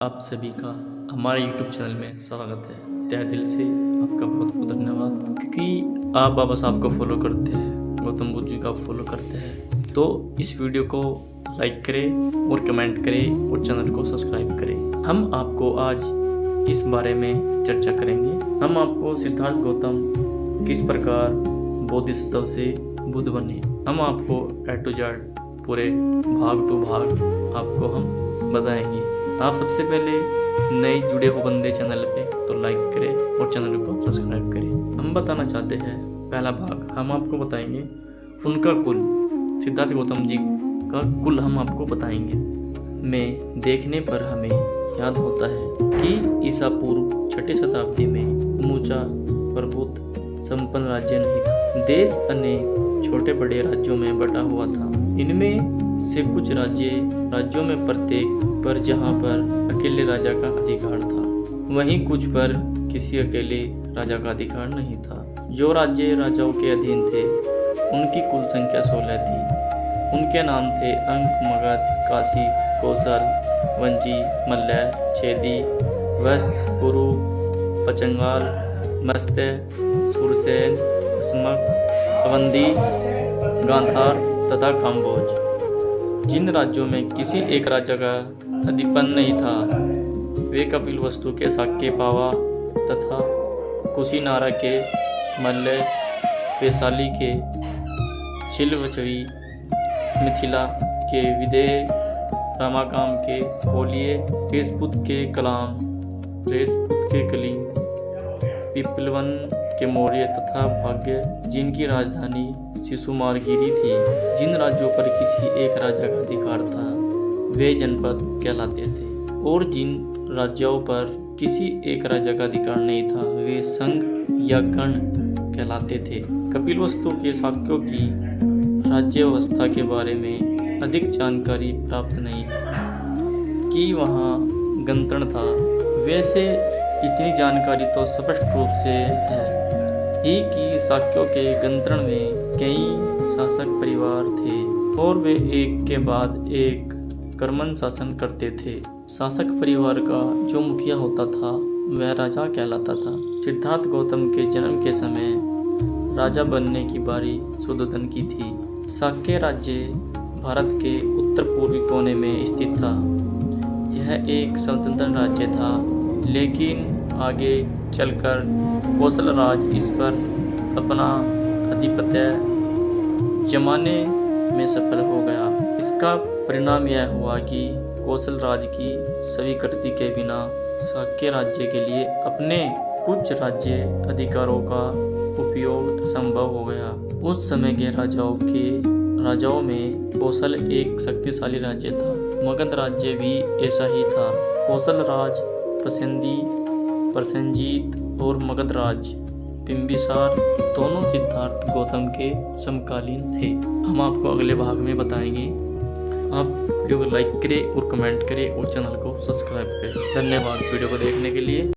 आप सभी का हमारे YouTube चैनल में स्वागत है। तहे दिल से आपका बहुत बहुत धन्यवाद, क्योंकि आप बाबा साहब को फॉलो करते हैं, गौतम बुद्ध जी का फॉलो करते हैं। तो इस वीडियो को लाइक करें और कमेंट करें और चैनल को सब्सक्राइब करें। हम आपको आज इस बारे में चर्चा करेंगे। हम आपको सिद्धार्थ गौतम किस प्रकार बोधिसत्व से बुद्ध बने, हम आपको A to Z पूरे भाग टू भाग आपको हम बताएंगे। आप सबसे पहले नए जुड़े हो बंदे चैनल पे तो लाइक करें और चैनल को सब्सक्राइब करें। हम बताना चाहते हैं पहला भाग, हम आपको बताएंगे उनका कुल, सिद्धार्थ गौतम जी का कुल हम आपको बताएंगे। में देखने पर हमें याद होता है कि ईसा पूर्व 6ठी शताब्दी में ऊंचा प्रभुत्व संपन्न राज्य नहीं था। देश अनेक छोटे बड़े राज्यों में बटा हुआ था। इनमें से कुछ राज्यों में प्रत्येक पर जहाँ पर अकेले राजा का अधिकार था, वहीं कुछ पर किसी अकेले राजा का अधिकार नहीं था। जो राज्य राजाओं के अधीन थे उनकी कुल संख्या 16 थी। उनके नाम थे अंक, मगध, काशी, कौशल, वंजी, मल्ल, छेदी, वस्त, पुरु, पचंगाल, मत्स्य, सुरसेन, अस्मक, अवंती, गांधार तथा काम्बोज। जिन राज्यों में किसी एक राजा का अधिपन नहीं था वे कपिलवस्तु के शाक्य पावा तथा कुशीनारा के मल्ल, वैशाली के शिल्वछवी, मिथिला के विदेह, रामागाम के कोलिये, केशपुत के कलाम, रेशपुत के कलिंग, पिपलवन के मौर्य तथा भाग्य, जिनकी राजधानी शिशुमारगिरी थी। जिन राज्यों पर किसी एक राजा का अधिकार था वे जनपद कहलाते थे, और जिन राज्यों पर किसी एक राजा का अधिकार नहीं था वे संघ या गण कहलाते थे। कपिलवस्तु के शाक्यों की राज्य व्यवस्था के बारे में अधिक जानकारी प्राप्त नहीं है कि वहाँ गणतंत्र था। वैसे इतनी जानकारी तो स्पष्ट रूप से है ही कि शाक्यों के गणतंत्र में कई शासक परिवार थे और वे एक के बाद एक कर्मन शासन करते थे। शासक परिवार का जो मुखिया होता था वह राजा कहलाता था। सिद्धार्थ गौतम के जन्म के समय राजा बनने की बारी शुद्धोधन की थी। शाक्य राज्य भारत के उत्तर पूर्वी कोने में स्थित था। यह एक स्वतंत्र राज्य था, लेकिन आगे चलकर कौशल राज इस पर अपना आधिपत्य जमाने में सफल हो गया। इसका परिणाम यह हुआ कि कौशल राज की स्वीकृति के बिना शाक्य राज्य के लिए अपने कुछ राज्य अधिकारों का उपयोग संभव हो गया। उस समय के राजाओं में कौशल एक शक्तिशाली राज्य था। मगध राज्य भी ऐसा ही था। कौशल राज प्रसेनजीत और मगध राज बिंबिसार दोनों सिद्धार्थ गौतम के समकालीन थे। हम आपको अगले भाग में बताएंगे। आप वीडियो को लाइक करें और कमेंट करें और चैनल को सब्सक्राइब करें। धन्यवाद वीडियो को देखने के लिए।